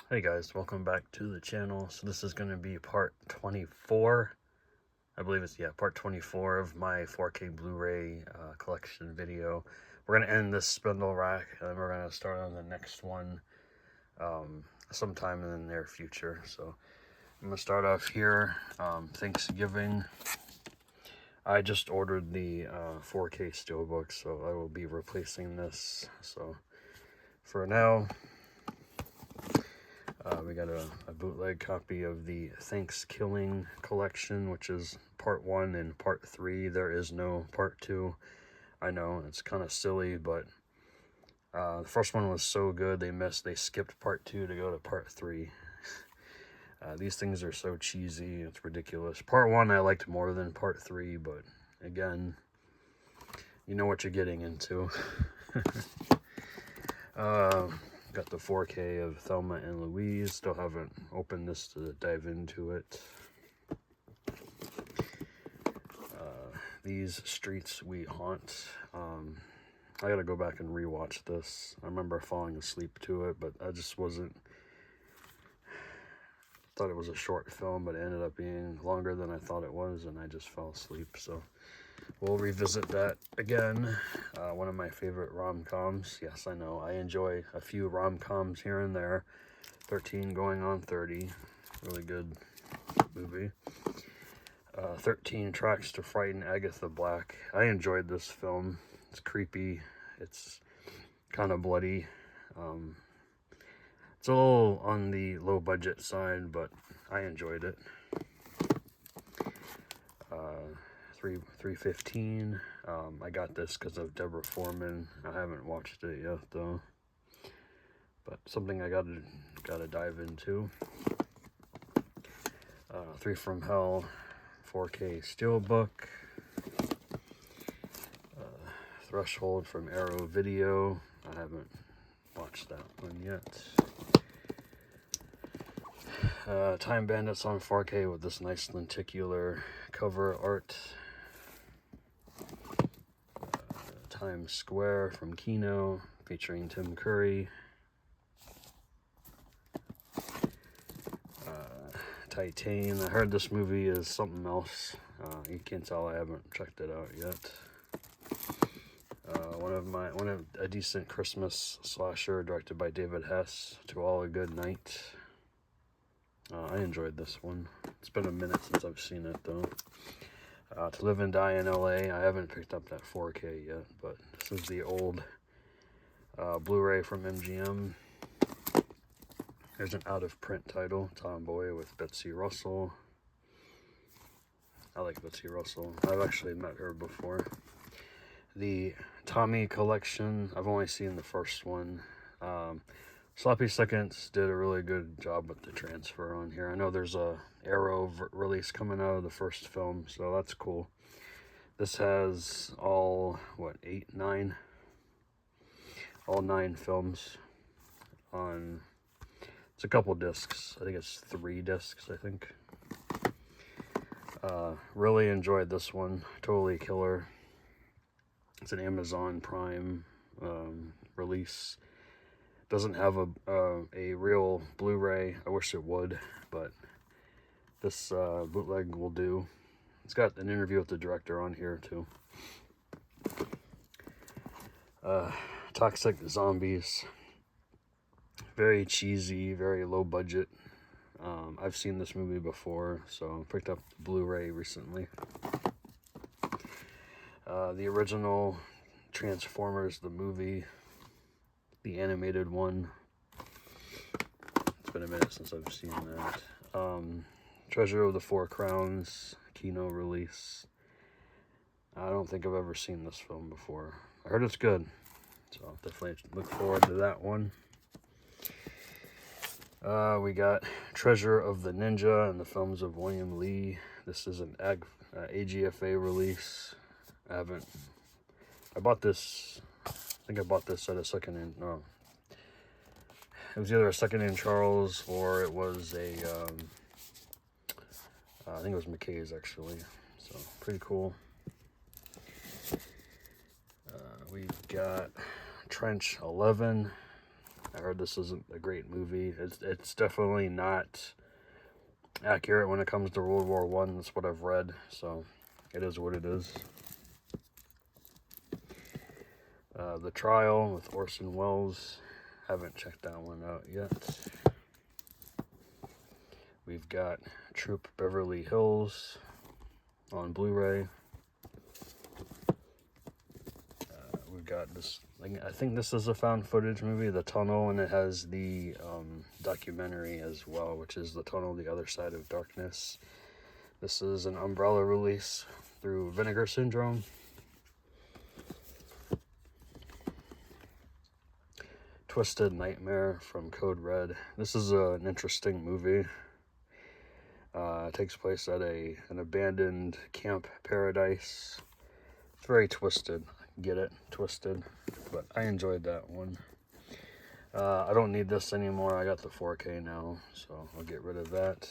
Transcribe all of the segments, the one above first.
Hey guys, welcome back to the channel. So this is going to be part 24. I believe it's, part 24 of my 4K Blu-ray collection video. We're going to end this spindle rack, and then we're going to start on the next one sometime in the near future. So I'm going to start off here. Thanksgiving. I just ordered the 4K Steelbook, so I will be replacing this. So for now, we got a bootleg copy of the Thanksgiving collection, which is part 1 and part 3. There is no part 2. I know, it's kind of silly, but the first one was so good, they skipped part 2 to go to part 3. These things are so cheesy, it's ridiculous. Part 1 I liked more than part 3, but again, you know what you're getting into. Got the 4K of Thelma and Louise. Still haven't opened this to dive into it. These Streets We Haunt. I gotta go back and rewatch this. I remember falling asleep to it, but I just wasn't... thought it was a short film, but it ended up being longer than I thought it was, and I just fell asleep, so... we'll revisit that again. One of my favorite rom-coms. Yes, I know. I enjoy a few rom-coms here and there. 13 Going on 30. Really good movie. 13 Tracks to Frighten Agatha Black. I enjoyed this film. It's creepy. It's kind of bloody. It's a little on the low budget side, but I enjoyed it. 315. I got this because of Deborah Foreman. I haven't watched it yet though, but something I gotta dive into. 3 from Hell, 4K Steelbook. Threshold from Arrow Video. I haven't watched that one yet. Time Bandits on 4K with this nice lenticular cover art. Times Square from Kino, featuring Tim Curry. Titan. I heard this movie is something else. You can't tell I haven't checked it out yet. A decent Christmas slasher directed by David Hess. To All a Good Night. I enjoyed this one. It's been a minute since I've seen it though. To Live and Die in LA. I haven't picked up that 4K yet, but this is the old Blu-ray from MGM. There's an out-of-print title, Tomboy with Betsy Russell. I like Betsy Russell. I've actually met her before. The Tommy collection. I've only seen the first one. Sloppy Seconds did a really good job with the transfer on here. I know there's a Arrow release coming out of the first film, so that's cool. This has all, what, 9 films on, it's a couple discs. I think it's 3 discs, I think. Really enjoyed this one. Totally killer. It's an Amazon Prime release. Doesn't have a real Blu-ray. I wish it would, but this bootleg will do. It's got an interview with the director on here too. Toxic Zombies. Very cheesy, very low budget. I've seen this movie before, so I picked up the Blu-ray recently. The original Transformers, the movie, the animated one. It's been a minute since I've seen that. Treasure of the Four Crowns, Kino release. I don't think I've ever seen this film before. I heard it's good, so I'll definitely look forward to that one. We got Treasure of the Ninja and the Films of William Lee. This is an AGFA release. I bought this, I think I bought this at a second-hand, no. It was either a second-hand Charles or it was a, I think it was McKay's actually. So, pretty cool. We've got Trench 11. I heard this isn't a great movie. It's definitely not accurate when it comes to World War I. That's what I've read, so it is what it is. The Trial with Orson Welles. Haven't checked that one out yet. We've got Troop Beverly Hills on Blu-ray. We've got this, I think this is a found footage movie, The Tunnel, and it has the documentary as well, which is The Tunnel, The Other Side of Darkness. This is an umbrella release through Vinegar Syndrome. Twisted Nightmare from Code Red. This is an interesting movie. It takes place at an abandoned camp paradise. It's very twisted. Get it? Twisted. But I enjoyed that one. I don't need this anymore. I got the 4K now, so I'll get rid of that.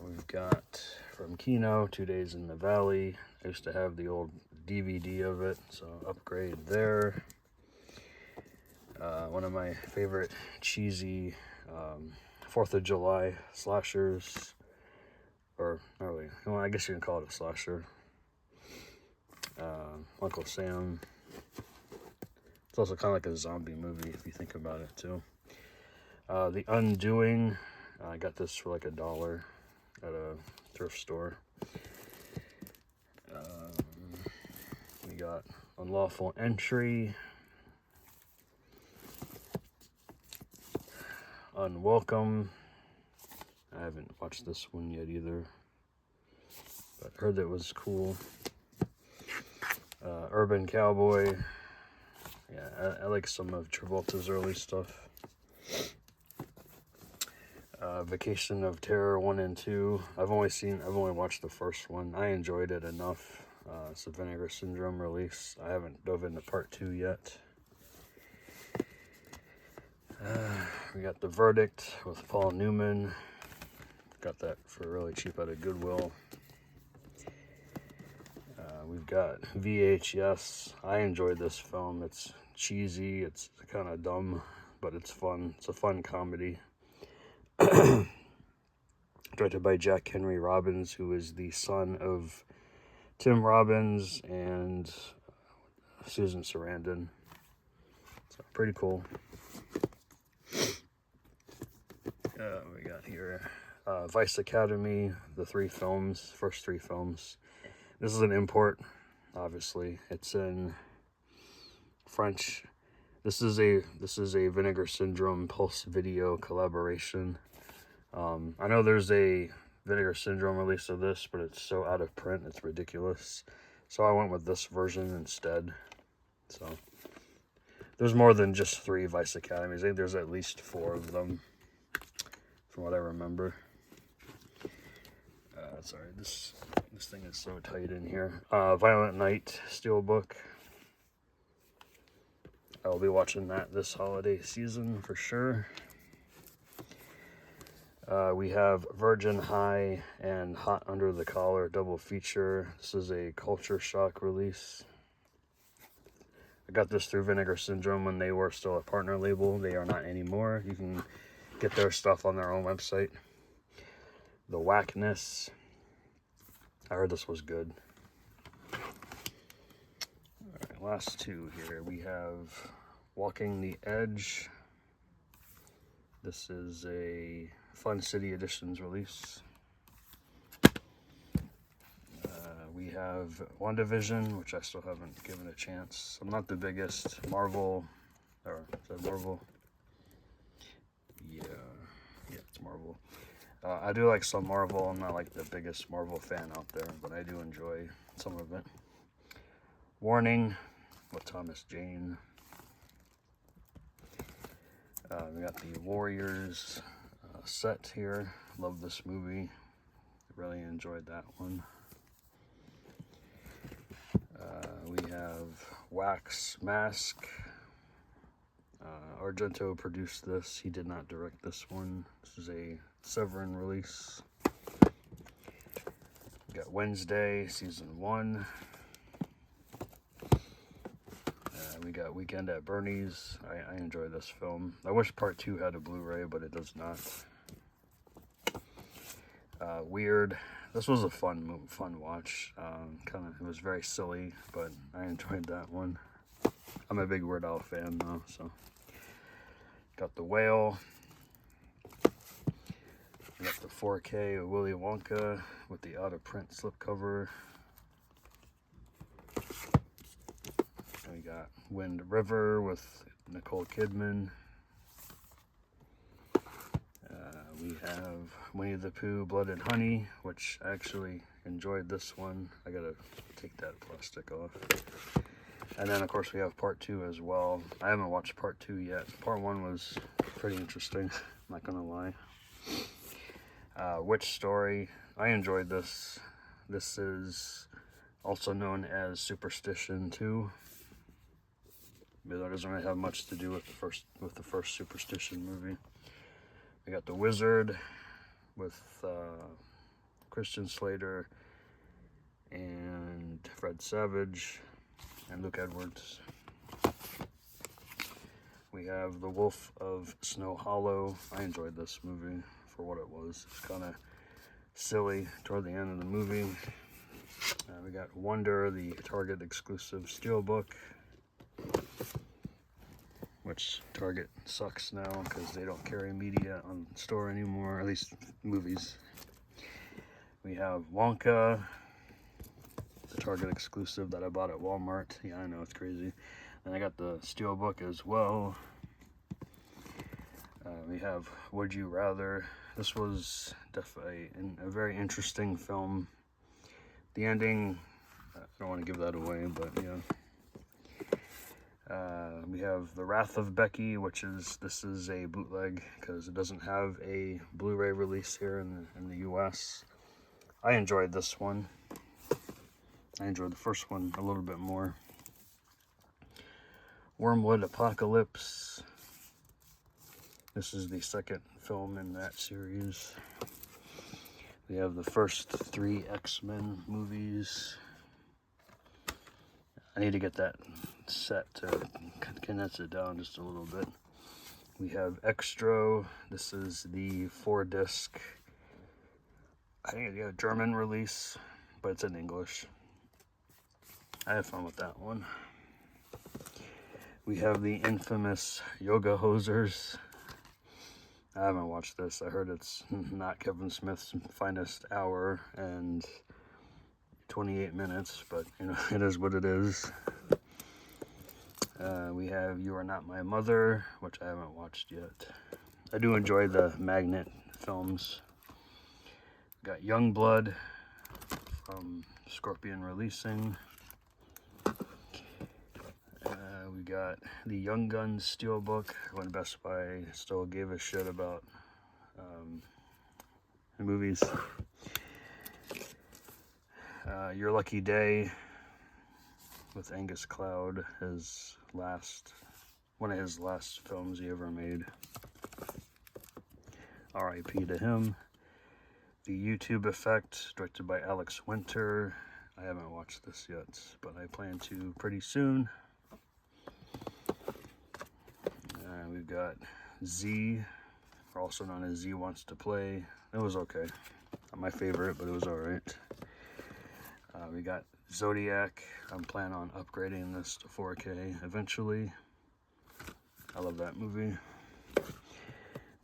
We've got from Kino, 2 Days in the Valley. I used to have the old DVD of it, so upgrade there. One of my favorite cheesy 4th of July slashers, or not really, well, I guess you can call it a slasher. Uncle Sam. It's also kind of like a zombie movie if you think about it too. The Undoing. I got this for like $1 at a thrift store. We got Unlawful Entry. Unwelcome. I haven't watched this one yet either, but heard that it was cool. Urban Cowboy. Yeah, I like some of Travolta's early stuff. Vacation of Terror 1 and 2. I've only watched the first one. I enjoyed it enough. It's a Vinegar Syndrome release. I haven't dove into part 2 yet. We got The Verdict with Paul Newman. Got that for really cheap at a Goodwill. We've got VHS. I enjoyed this film. It's cheesy. It's kind of dumb, but it's fun. It's a fun comedy. Directed by Jack Henry Robbins, who is the son of Tim Robbins and Susan Sarandon. So pretty cool. We got here Vice Academy, the first three films. This is an import, obviously. It's in French. This is a Vinegar Syndrome Pulse Video collaboration. I know there's a Vinegar Syndrome release of this, but it's so out of print, it's ridiculous. So I went with this version instead. So there's more than just 3 Vice Academies. I think there's at least 4 of them, from what I remember. Sorry, this thing is so tight in here. Violent Night Steelbook. I'll be watching that this holiday season for sure. We have Virgin High and Hot Under the Collar double feature. This is a Culture Shock release. I got this through Vinegar Syndrome when they were still a partner label. They are not anymore. You can get their stuff on their own website. The Whackness. I heard this was good. Alright, last 2 here. We have Walking the Edge. This is a Fun City Editions release. We have WandaVision, which I still haven't given a chance. I'm not the biggest Marvel, or is that Marvel? Yeah, it's Marvel. I do like some Marvel. I'm not like the biggest Marvel fan out there, but I do enjoy some of it. Warning with Thomas Jane. We got the Warriors set here. Love this movie. Really enjoyed that one. We have Wax Mask. Argento produced this. He did not direct this one. This is a Severin release. We got Wednesday, Season 1. We got Weekend at Bernie's. I enjoy this film. I wish part 2 had a Blu-ray, but it does not. Weird. This was a fun watch. It was very silly, but I enjoyed that one. I'm a big Weird Al fan though, so. Got The Whale. We got the 4K of Willy Wonka with the out-of-print slipcover. We got Wind River with Nicole Kidman. We have Winnie the Pooh, Blood and Honey, which I actually enjoyed this one. I gotta take that plastic off. And then, of course, we have part 2 as well. I haven't watched part 2 yet. Part 1 was pretty interesting, I'm not gonna lie. Witch Story. I enjoyed this. This is also known as Superstition 2. But that doesn't really have much to do with the first Superstition movie. We got The Wizard with Christian Slater and Fred Savage and Luke Edwards. We have The Wolf of Snow Hollow. I enjoyed this movie for what it was. It's kind of silly toward the end of the movie. We got Wonder, the Target exclusive steelbook, which Target sucks now because they don't carry media on store anymore, at least movies. We have Wonka, the Target exclusive that I bought at Walmart. Yeah, I know, it's crazy. And I got the steelbook as well. We have Would You Rather. This was definitely a very interesting film. The ending, I don't want to give that away, but yeah. We have The Wrath of Becky, this is a bootleg because it doesn't have a Blu-ray release here in the US. I enjoyed this one. I enjoyed the first one a little bit more. Wormwood Apocalypse. This is the second film in that series. We have the first 3 X-Men movies. I need to get that set to condense it down just a little bit. We have Extra. This is the 4-disc, I think it's a German release, but it's in English. I had fun with that one. We have the infamous Yoga Hosers. I haven't watched this. I heard it's not Kevin Smith's finest hour and 28 minutes, but you know, it is what it is. We have You Are Not My Mother, which I haven't watched yet. I do enjoy the Magnet films. Got Youngblood from Scorpion Releasing. We got the Young Guns Steelbook, when Best Buy still gave a shit about the movies. Your Lucky Day with Angus Cloud, one of his last films he ever made. R.I.P. to him. The YouTube Effect, directed by Alex Winter. I haven't watched this yet, but I plan to pretty soon. We've got Z, also known as Z Wants to Play. It was okay. Not my favorite, but it was alright. We got Zodiac. I'm planning on upgrading this to 4K eventually. I love that movie.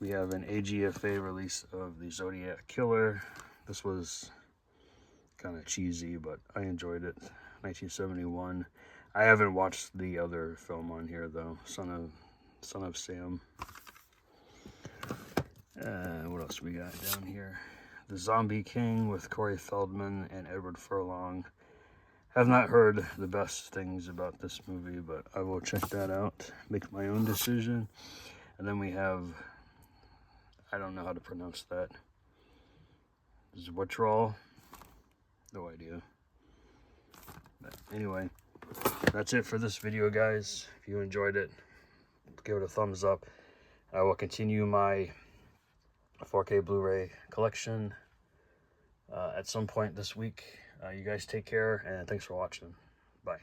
We have an AGFA release of the Zodiac Killer. This was kind of cheesy, but I enjoyed it. 1971. I haven't watched the other film on here though, Son of Sam. What else we got down here? The Zombie King with Corey Feldman and Edward Furlong. Have not heard the best things about this movie, but I will check that out, make my own decision. And then we have, I don't know how to pronounce that, Zwittrol. No idea. But anyway, that's it for this video, guys. If you enjoyed it, give it a thumbs up. I will continue my 4K Blu-ray collection at some point this week. You guys take care, and thanks for watching. Bye.